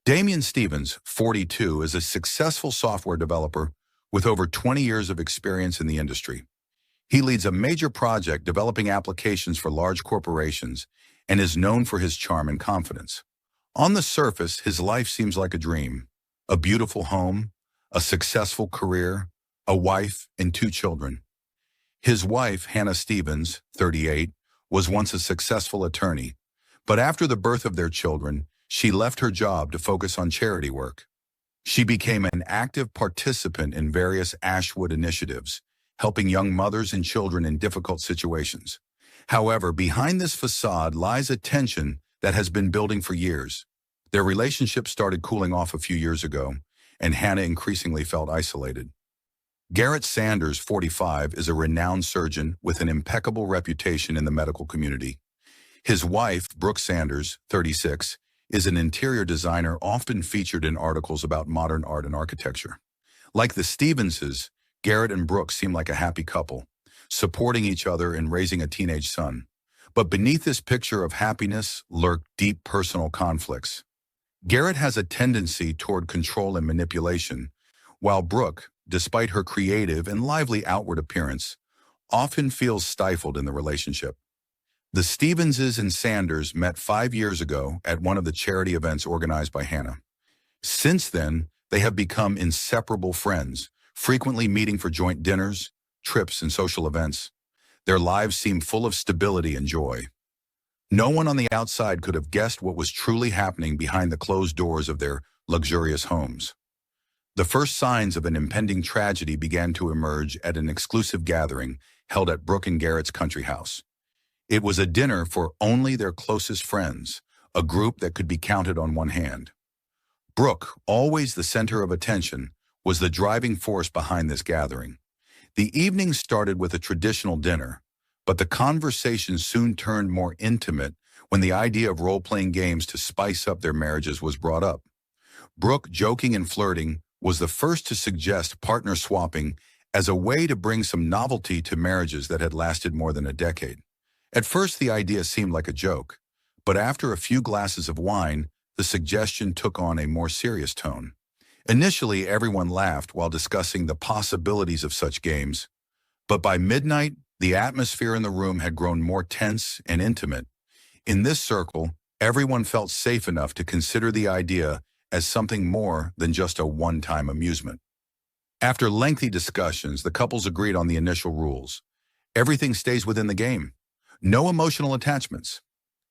Damian Stevens, 42, is a successful software developer with over 20 years of experience in the industry. He leads a major project developing applications for large corporations and is known for his charm and confidence. On the surface, his life seems like a dream. A beautiful home, a successful career, a wife, and two children. His wife, Hannah Stevens, 38, was once a successful attorney, but after the birth of their children, she left her job to focus on charity work. She became an active participant in various Ashwood initiatives, helping young mothers and children in difficult situations. However, behind this facade lies a tension that has been building for years. Their relationship started cooling off a few years ago, and Hannah increasingly felt isolated. Garrett Sanders, 45, is a renowned surgeon with an impeccable reputation in the medical community. His wife, Brooke Sanders, 36, is an interior designer often featured in articles about modern art and architecture. Like the Stevenses, Garrett and Brooke seem like a happy couple, supporting each other and raising a teenage son. But beneath this picture of happiness lurk deep personal conflicts. Garrett has a tendency toward control and manipulation, while Brooke, despite her creative and lively outward appearance, often feels stifled in the relationship. The Stevenses and Sanders met 5 years ago at one of the charity events organized by Hannah. Since then, they have become inseparable friends, frequently meeting for joint dinners, trips, and social events. Their lives seem full of stability and joy. No one on the outside could have guessed what was truly happening behind the closed doors of their luxurious homes. The first signs of an impending tragedy began to emerge at an exclusive gathering held at Brooke and Garrett's country house. It was a dinner for only their closest friends, a group that could be counted on one hand. Brooke, always the center of attention, was the driving force behind this gathering. The evening started with a traditional dinner, but the conversation soon turned more intimate when the idea of role-playing games to spice up their marriages was brought up. Brooke, joking and flirting, was the first to suggest partner swapping as a way to bring some novelty to marriages that had lasted more than a decade. At first, the idea seemed like a joke, but after a few glasses of wine, the suggestion took on a more serious tone. Initially, everyone laughed while discussing the possibilities of such games, but by midnight, the atmosphere in the room had grown more tense and intimate. In this circle, everyone felt safe enough to consider the idea as something more than just a one-time amusement. After lengthy discussions, the couples agreed on the initial rules. Everything stays within the game. No emotional attachments.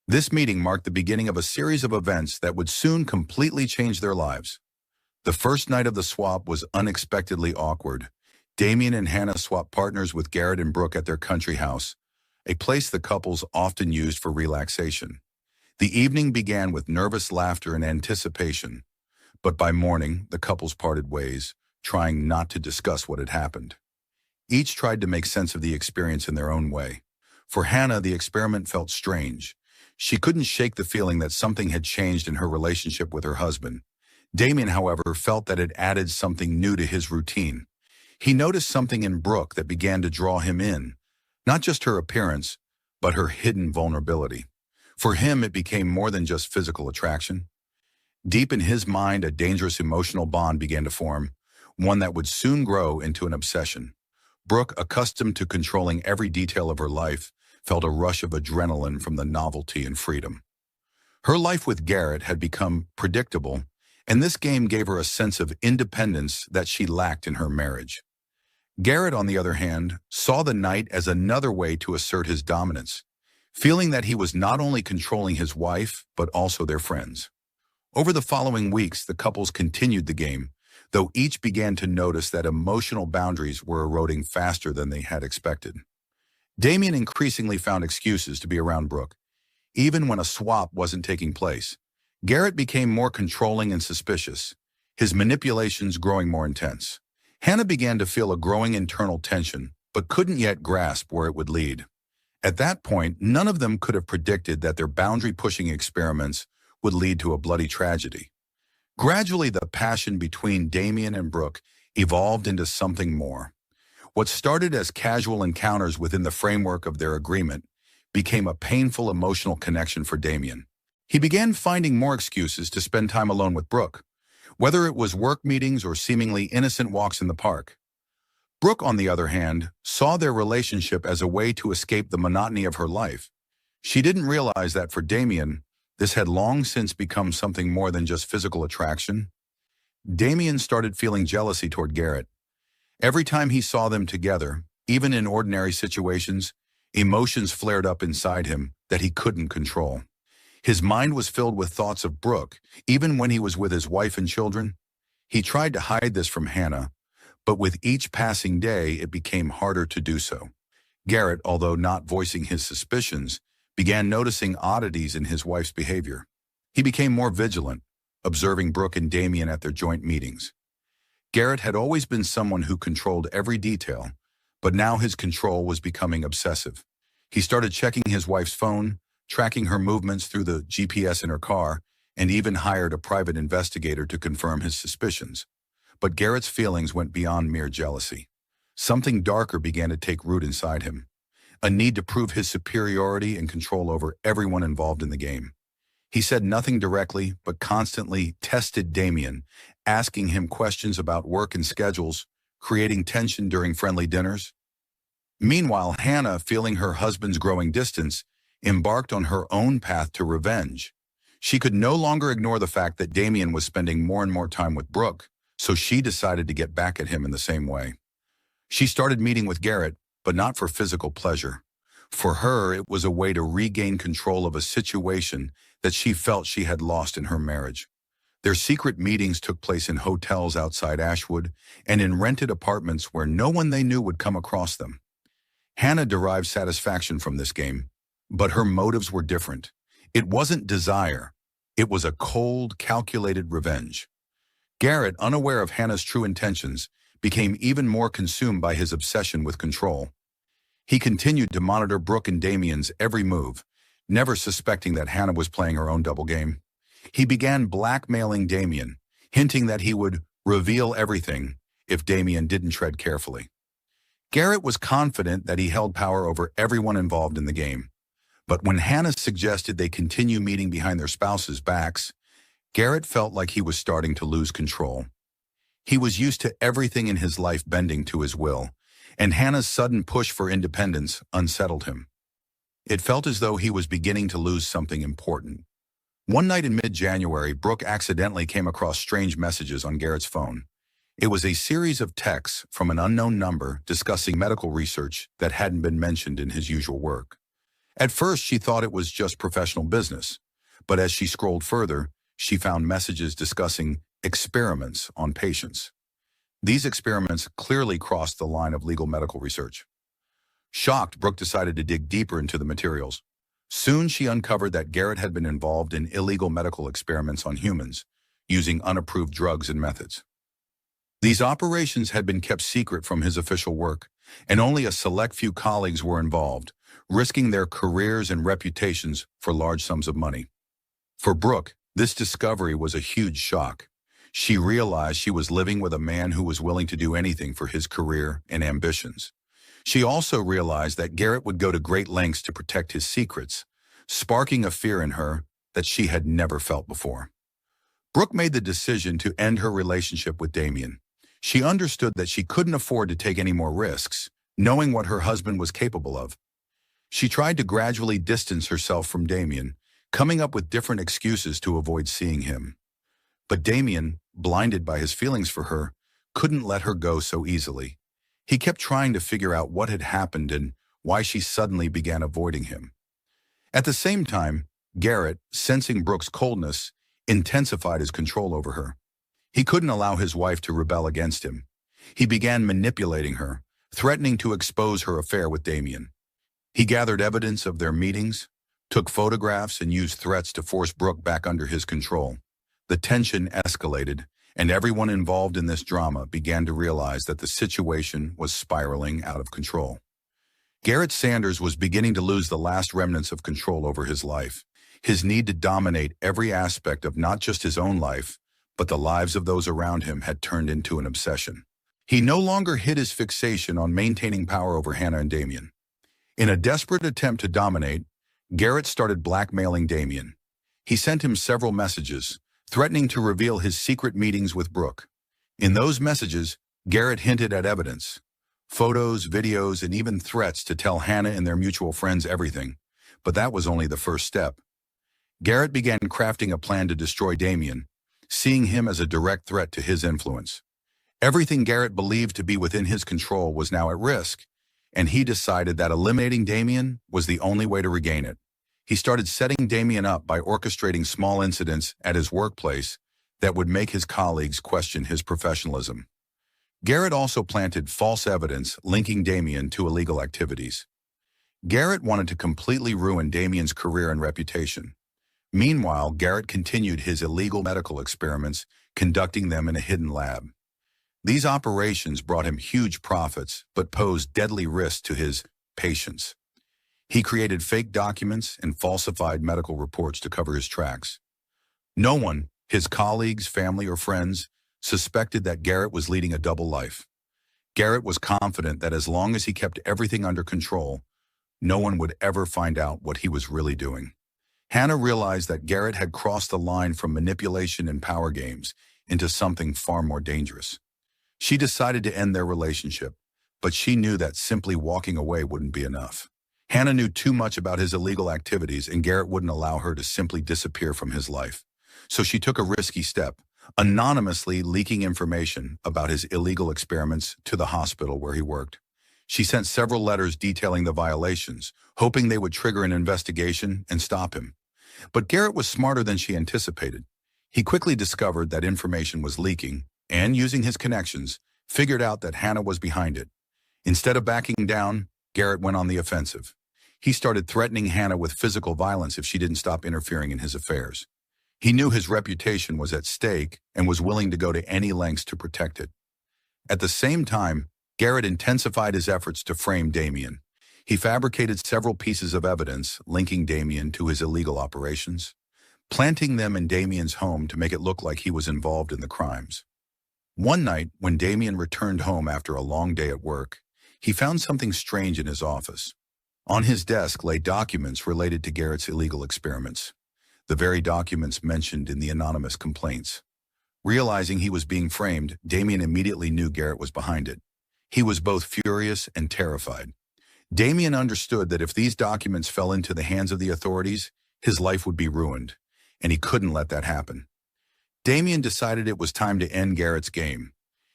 This meeting marked the beginning of a series of events that would soon completely change their lives. The first night of the swap was unexpectedly awkward. Damian and Hannah swapped partners with Garrett and Brooke at their country house, a place the couples often used for relaxation. The evening began with nervous laughter and anticipation, but by morning, the couples parted ways, trying not to discuss what had happened. Each tried to make sense of the experience in their own way. For Hannah, the experiment felt strange. She couldn't shake the feeling that something had changed in her relationship with her husband. Damian, however, felt that it added something new to his routine. He noticed something in Brooke that began to draw him in, not just her appearance, but her hidden vulnerability. For him, it became more than just physical attraction. Deep in his mind, a dangerous emotional bond began to form, one that would soon grow into an obsession. Brooke, accustomed to controlling every detail of her life, felt a rush of adrenaline from the novelty and freedom. Her life with Garrett had become predictable, and this game gave her a sense of independence that she lacked in her marriage. Garrett, on the other hand, saw the night as another way to assert his dominance, feeling that he was not only controlling his wife, but also their friends. Over the following weeks, the couples continued the game, though each began to notice that emotional boundaries were eroding faster than they had expected. Damian increasingly found excuses to be around Brooke, even when a swap wasn't taking place. Garrett became more controlling and suspicious, his manipulations growing more intense. Hannah began to feel a growing internal tension, but couldn't yet grasp where it would lead. At that point, none of them could have predicted that their boundary-pushing experiments would lead to a bloody tragedy. Gradually, the passion between Damian and Brooke evolved into something more. What started as casual encounters within the framework of their agreement became a painful emotional connection for Damian. He began finding more excuses to spend time alone with Brooke, whether it was work meetings or seemingly innocent walks in the park. Brooke, on the other hand, saw their relationship as a way to escape the monotony of her life. She didn't realize that for Damien, this had long since become something more than just physical attraction. Damien started feeling jealousy toward Garrett. Every time he saw them together, even in ordinary situations, emotions flared up inside him that he couldn't control. His mind was filled with thoughts of Brooke, even when he was with his wife and children. He tried to hide this from Hannah, but with each passing day, it became harder to do so. Garrett, although not voicing his suspicions, began noticing oddities in his wife's behavior. He became more vigilant, observing Brooke and Damien at their joint meetings. Garrett had always been someone who controlled every detail, but now his control was becoming obsessive. He started checking his wife's phone, tracking her movements through the GPS in her car, and even hired a private investigator to confirm his suspicions. But Garrett's feelings went beyond mere jealousy. Something darker began to take root inside him, a need to prove his superiority and control over everyone involved in the game. He said nothing directly, but constantly tested Damien, asking him questions about work and schedules, creating tension during friendly dinners. Meanwhile, Hannah, feeling her husband's growing distance, embarked on her own path to revenge. She could no longer ignore the fact that Damien was spending more and more time with Brooke, so she decided to get back at him in the same way. She started meeting with Garrett, but not for physical pleasure. For her, it was a way to regain control of a situation that she felt she had lost in her marriage. Their secret meetings took place in hotels outside Ashwood and in rented apartments where no one they knew would come across them. Hannah derived satisfaction from this game, but her motives were different. It wasn't desire. It was a cold, calculated revenge. Garrett, unaware of Hannah's true intentions, became even more consumed by his obsession with control. He continued to monitor Brooke and Damien's every move, never suspecting that Hannah was playing her own double game. He began blackmailing Damien, hinting that he would reveal everything if Damien didn't tread carefully. Garrett was confident that he held power over everyone involved in the game. But when Hannah suggested they continue meeting behind their spouses' backs, Garrett felt like he was starting to lose control. He was used to everything in his life bending to his will, and Hannah's sudden push for independence unsettled him. It felt as though he was beginning to lose something important. One night in mid-January, Brooke accidentally came across strange messages on Garrett's phone. It was a series of texts from an unknown number discussing medical research that hadn't been mentioned in his usual work. At first, she thought it was just professional business, but as she scrolled further, she found messages discussing experiments on patients. These experiments clearly crossed the line of legal medical research. Shocked, Brooke decided to dig deeper into the materials. Soon she uncovered that Garrett had been involved in illegal medical experiments on humans, using unapproved drugs and methods. These operations had been kept secret from his official work, and only a select few colleagues were involved, risking their careers and reputations for large sums of money. For Brooke, this discovery was a huge shock. She realized she was living with a man who was willing to do anything for his career and ambitions. She also realized that Garrett would go to great lengths to protect his secrets, sparking a fear in her that she had never felt before. Brooke made the decision to end her relationship with Damien. She understood that she couldn't afford to take any more risks, knowing what her husband was capable of. She tried to gradually distance herself from Damien, coming up with different excuses to avoid seeing him. But Damien, blinded by his feelings for her, couldn't let her go so easily. He kept trying to figure out what had happened and why she suddenly began avoiding him. At the same time, Garrett, sensing Brooke's coldness, intensified his control over her. He couldn't allow his wife to rebel against him. He began manipulating her, threatening to expose her affair with Damien. He gathered evidence of their meetings, took photographs, and used threats to force Brooke back under his control. The tension escalated, and everyone involved in this drama began to realize that the situation was spiraling out of control. Garrett Sanders was beginning to lose the last remnants of control over his life. His need to dominate every aspect of not just his own life, but the lives of those around him had turned into an obsession. He no longer hid his fixation on maintaining power over Hannah and Damien. In a desperate attempt to dominate, Garrett started blackmailing Damien. He sent him several messages, threatening to reveal his secret meetings with Brooke. In those messages, Garrett hinted at evidence, photos, videos, and even threats to tell Hannah and their mutual friends everything. But that was only the first step. Garrett began crafting a plan to destroy Damien, seeing him as a direct threat to his influence. Everything Garrett believed to be within his control was now at risk, and he decided that eliminating Damien was the only way to regain it. He started setting Damien up by orchestrating small incidents at his workplace that would make his colleagues question his professionalism. Garrett also planted false evidence linking Damien to illegal activities. Garrett wanted to completely ruin Damien's career and reputation. Meanwhile, Garrett continued his illegal medical experiments, conducting them in a hidden lab. These operations brought him huge profits, but posed deadly risks to his patients. He created fake documents and falsified medical reports to cover his tracks. No one, his colleagues, family, or friends, suspected that Garrett was leading a double life. Garrett was confident that as long as he kept everything under control, no one would ever find out what he was really doing. Hannah realized that Garrett had crossed the line from manipulation and power games into something far more dangerous. She decided to end their relationship, but she knew that simply walking away wouldn't be enough. Hannah knew too much about his illegal activities, and Garrett wouldn't allow her to simply disappear from his life. So she took a risky step, anonymously leaking information about his illegal experiments to the hospital where he worked. She sent several letters detailing the violations, hoping they would trigger an investigation and stop him. But Garrett was smarter than she anticipated. He quickly discovered that information was leaking, and using his connections, figured out that Hannah was behind it. Instead of backing down, Garrett went on the offensive. He started threatening Hannah with physical violence if she didn't stop interfering in his affairs. He knew his reputation was at stake and was willing to go to any lengths to protect it. At the same time, Garrett intensified his efforts to frame Damien. He fabricated several pieces of evidence linking Damien to his illegal operations, planting them in Damien's home to make it look like he was involved in the crimes. One night, when Damien returned home after a long day at work, he found something strange in his office. On his desk lay documents related to Garrett's illegal experiments, the very documents mentioned in the anonymous complaints. Realizing he was being framed, Damien immediately knew Garrett was behind it. He was both furious and terrified. Damien understood that if these documents fell into the hands of the authorities, his life would be ruined, and he couldn't let that happen. Damien decided it was time to end Garrett's game.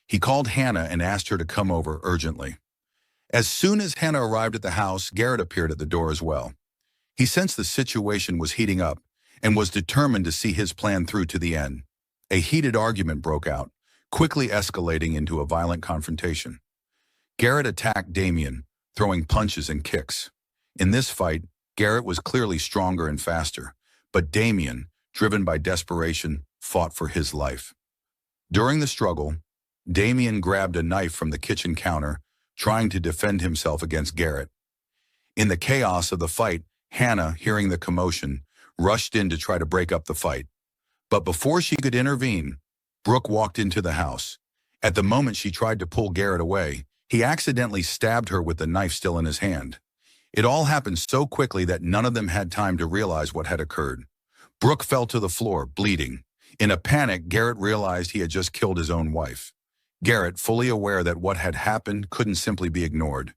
He called Hannah and asked her to come over urgently. As soon as Hannah arrived at the house, Garrett appeared at the door as well. He sensed the situation was heating up and was determined to see his plan through to the end. A heated argument broke out, quickly escalating into a violent confrontation. Garrett attacked Damien, throwing punches and kicks. In this fight, Garrett was clearly stronger and faster, but Damien, driven by desperation, fought for his life. During the struggle, Damien grabbed a knife from the kitchen counter, trying to defend himself against Garrett. In the chaos of the fight, Hannah, hearing the commotion, rushed in to try to break up the fight. But before she could intervene, Brooke walked into the house. At the moment she tried to pull Garrett away, he accidentally stabbed her with the knife still in his hand. It all happened so quickly that none of them had time to realize what had occurred. Brooke fell to the floor, bleeding. In a panic, Garrett realized he had just killed his own wife. Garrett, fully aware that what had happened couldn't simply be ignored,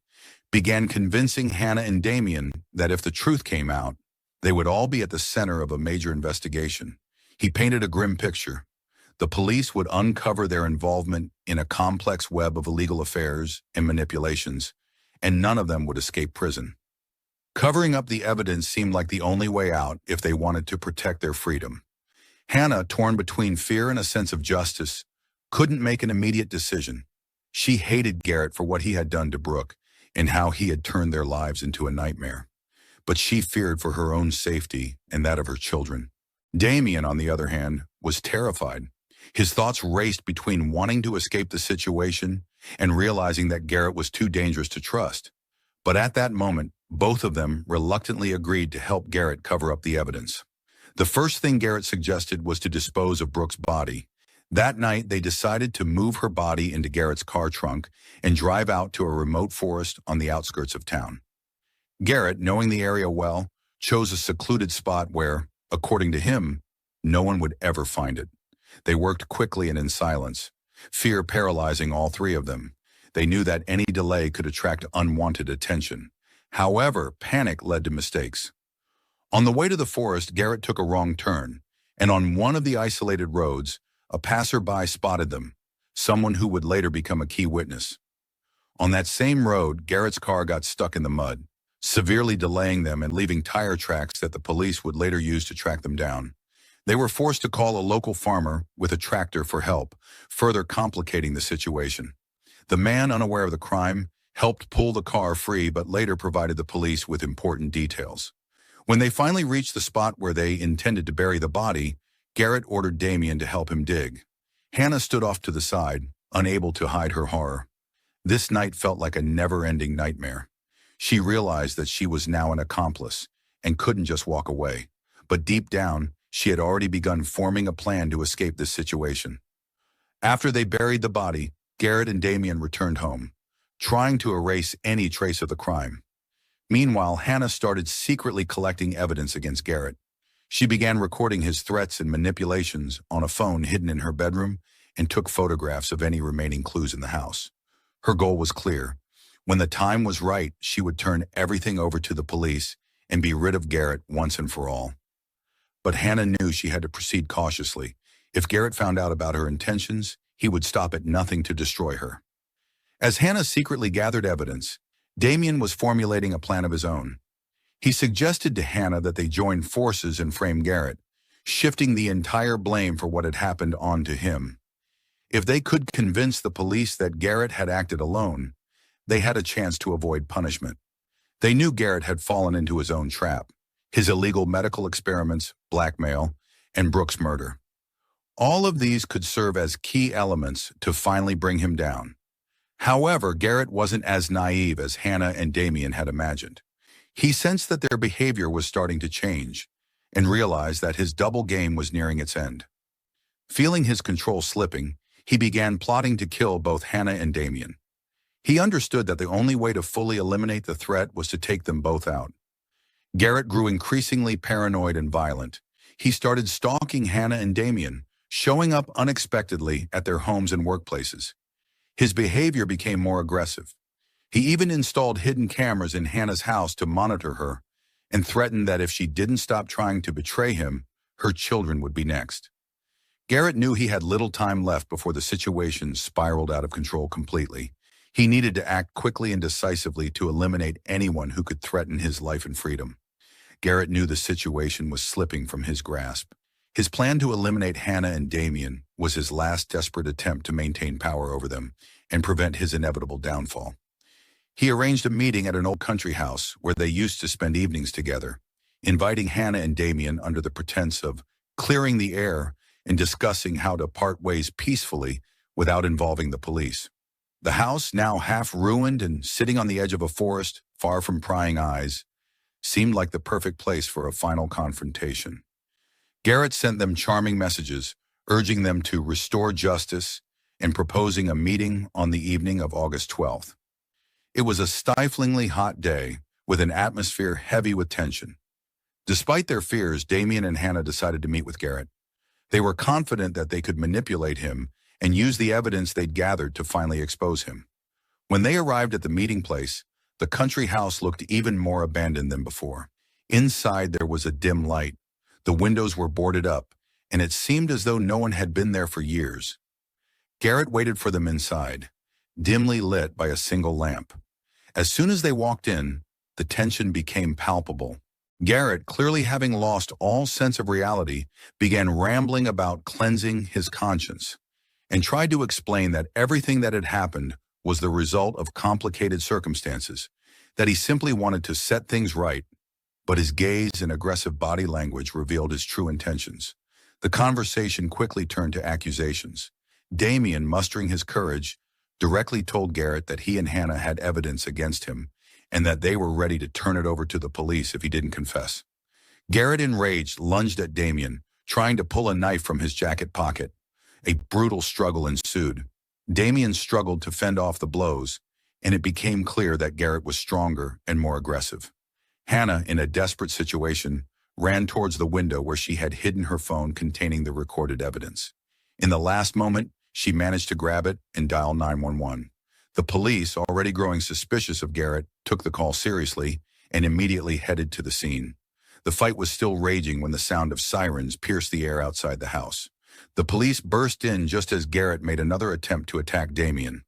began convincing Hannah and Damien that if the truth came out, they would all be at the center of a major investigation. He painted a grim picture. The police would uncover their involvement in a complex web of illegal affairs and manipulations, and none of them would escape prison. Covering up the evidence seemed like the only way out if they wanted to protect their freedom. Hannah, torn between fear and a sense of justice, couldn't make an immediate decision. She hated Garrett for what he had done to Brooke and how he had turned their lives into a nightmare. But she feared for her own safety and that of her children. Damien, on the other hand, was terrified. His thoughts raced between wanting to escape the situation and realizing that Garrett was too dangerous to trust. But at that moment, both of them reluctantly agreed to help Garrett cover up the evidence. The first thing Garrett suggested was to dispose of Brooke's body. That night, they decided to move her body into Garrett's car trunk and drive out to a remote forest on the outskirts of town. Garrett, knowing the area well, chose a secluded spot where, According to him, no one would ever find it. They worked quickly and in silence, fear paralyzing all three of them. They knew that any delay could attract unwanted attention. However, panic led to mistakes. On the way to the forest, Garrett took a wrong turn, and on one of the isolated roads, a passerby spotted them, someone who would later become a key witness. On that same road, Garrett's car got stuck in the mud, severely delaying them and leaving tire tracks that the police would later use to track them down. They were forced to call a local farmer with a tractor for help, further complicating the situation. The man, unaware of the crime, helped pull the car free but later provided the police with important details. When they finally reached the spot where they intended to bury the body, Garrett ordered Damien to help him dig. Hannah stood off to the side, unable to hide her horror. This night felt like a never-ending nightmare. She realized that she was now an accomplice and couldn't just walk away. But deep down, she had already begun forming a plan to escape this situation. After they buried the body, Garrett and Damien returned home, trying to erase any trace of the crime. Meanwhile, Hannah started secretly collecting evidence against Garrett. She began recording his threats and manipulations on a phone hidden in her bedroom and took photographs of any remaining clues in the house. Her goal was clear. When the time was right, she would turn everything over to the police and be rid of Garrett once and for all. But Hannah knew she had to proceed cautiously. If Garrett found out about her intentions, he would stop at nothing to destroy her. As Hannah secretly gathered evidence, Damien was formulating a plan of his own. He suggested to Hannah that they join forces and frame Garrett, shifting the entire blame for what had happened onto him. If they could convince the police that Garrett had acted alone, they had a chance to avoid punishment. They knew Garrett had fallen into his own trap, his illegal medical experiments, blackmail, and Brooke's murder. All of these could serve as key elements to finally bring him down. However, Garrett wasn't as naive as Hannah and Damien had imagined. He sensed that their behavior was starting to change and realized that his double game was nearing its end. Feeling his control slipping, he began plotting to kill both Hannah and Damien. He understood that the only way to fully eliminate the threat was to take them both out. Garrett grew increasingly paranoid and violent. He started stalking Hannah and Damien, showing up unexpectedly at their homes and workplaces. His behavior became more aggressive. He even installed hidden cameras in Hannah's house to monitor her and threatened that if she didn't stop trying to betray him, her children would be next. Garrett knew he had little time left before the situation spiraled out of control completely. He needed to act quickly and decisively to eliminate anyone who could threaten his life and freedom. Garrett knew the situation was slipping from his grasp. His plan to eliminate Hannah and Damien was his last desperate attempt to maintain power over them and prevent his inevitable downfall. He arranged a meeting at an old country house where they used to spend evenings together, inviting Hannah and Damien under the pretense of clearing the air and discussing how to part ways peacefully without involving the police. The house, now half ruined and sitting on the edge of a forest, far from prying eyes, seemed like the perfect place for a final confrontation. Garrett sent them charming messages, urging them to restore justice and proposing a meeting on the evening of August 12th. It was a stiflingly hot day, with an atmosphere heavy with tension. Despite their fears, Damien and Hannah decided to meet with Garrett. They were confident that they could manipulate him and use the evidence they'd gathered to finally expose him. When they arrived at the meeting place, the country house looked even more abandoned than before. Inside there was a dim light. The windows were boarded up, and it seemed as though no one had been there for years. Garrett waited for them inside, dimly lit by a single lamp. As soon as they walked in, the tension became palpable. Garrett, clearly having lost all sense of reality, began rambling about cleansing his conscience and tried to explain that everything that had happened was the result of complicated circumstances, that he simply wanted to set things right. But his gaze and aggressive body language revealed his true intentions. The conversation quickly turned to accusations. Damien, mustering his courage, directly told Garrett that he and Hannah had evidence against him and that they were ready to turn it over to the police if he didn't confess. Garrett, enraged, lunged at Damien, trying to pull a knife from his jacket pocket. A brutal struggle ensued. Damien struggled to fend off the blows, and it became clear that Garrett was stronger and more aggressive. Hannah, in a desperate situation, ran towards the window where she had hidden her phone containing the recorded evidence. In the last moment, she managed to grab it and dial 911. The police, already growing suspicious of Garrett, took the call seriously and immediately headed to the scene. The fight was still raging when the sound of sirens pierced the air outside the house. The police burst in just as Garrett made another attempt to attack Damien.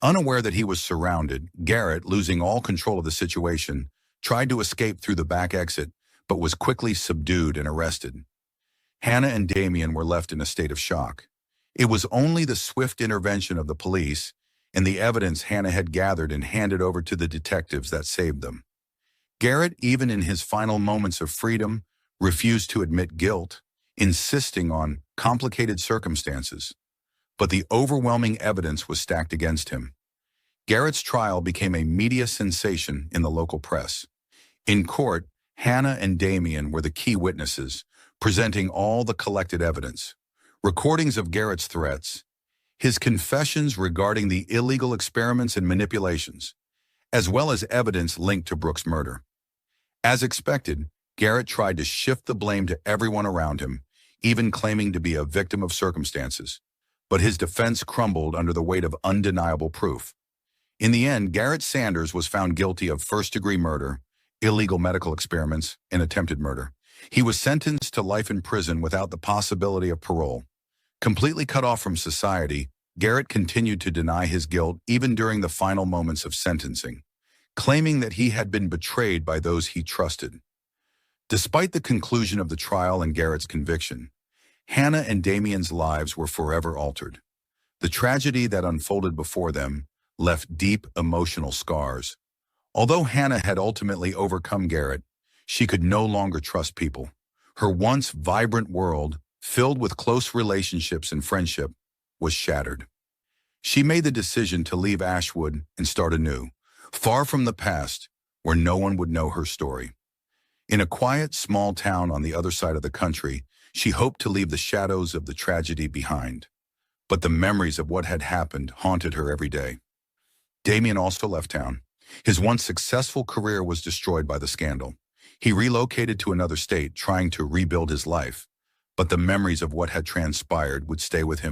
Unaware that he was surrounded, Garrett, losing all control of the situation, tried to escape through the back exit, but was quickly subdued and arrested. Hannah and Damien were left in a state of shock. It was only the swift intervention of the police and the evidence Hannah had gathered and handed over to the detectives that saved them. Garrett, even in his final moments of freedom, refused to admit guilt, insisting on complicated circumstances. But the overwhelming evidence was stacked against him. Garrett's trial became a media sensation in the local press. In court, Hannah and Damien were the key witnesses, presenting all the collected evidence. Recordings of Garrett's threats, his confessions regarding the illegal experiments and manipulations, as well as evidence linked to Brooks' murder. As expected, Garrett tried to shift the blame to everyone around him, even claiming to be a victim of circumstances. But his defense crumbled under the weight of undeniable proof. In the end, Garrett Sanders was found guilty of first-degree murder, illegal medical experiments, and attempted murder. He was sentenced to life in prison without the possibility of parole. Completely cut off from society, Garrett continued to deny his guilt even during the final moments of sentencing, claiming that he had been betrayed by those he trusted. Despite the conclusion of the trial and Garrett's conviction, Hannah and Damien's lives were forever altered. The tragedy that unfolded before them left deep emotional scars. Although Hannah had ultimately overcome Garrett, she could no longer trust people. Her once vibrant world, filled with close relationships and friendship, was shattered. She made the decision to leave Ashwood and start anew, far from the past, where no one would know her story. In a quiet, small town on the other side of the country, she hoped to leave the shadows of the tragedy behind. But the memories of what had happened haunted her every day. Damien also left town. His once successful career was destroyed by the scandal. He relocated to another state, trying to rebuild his life. But the memories of what had transpired would stay with him